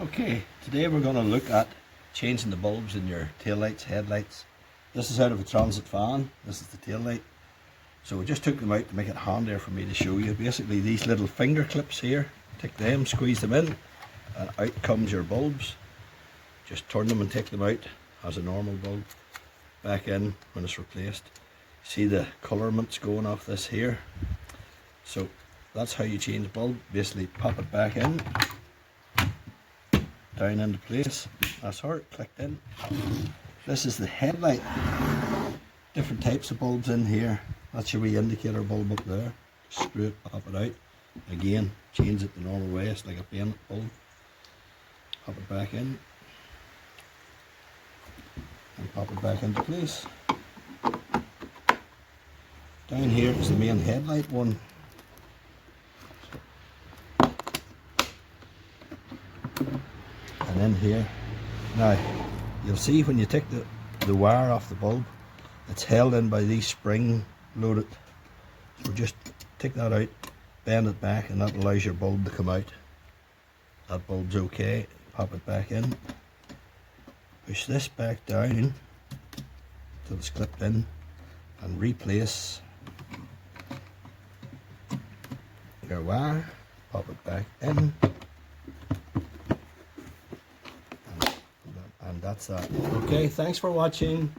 Okay, today we're going to look at changing the bulbs in your taillights, headlights. This is out of a transit fan. This is the tail light. So we just took them out to make it handier for me to show you. Basically these little finger clips here, take them, squeeze them in, and out comes your bulbs. Just turn them and take them out as a normal bulb. Back in when it's replaced. See the colorments going off this here. So that's how you change bulb. Basically pop it back in, down into place. That's how it clicked in. This is the headlight. Different types of bulbs in here. That's your wee indicator bulb up there. Screw it, pop it out. Again, change it the normal way. It's like a paint bulb. Pop it back in. And pop it back into place. Down here is the main headlight one. And in here, now you'll see when you take the wire off the bulb, it's held in by these spring loaded. So just take that out, bend it back, and that allows your bulb to come out. That bulb's okay. Pop it back in, push this back down till it's clipped in, and replace your wire. Pop it back in. And that's that. Okay, thanks for watching.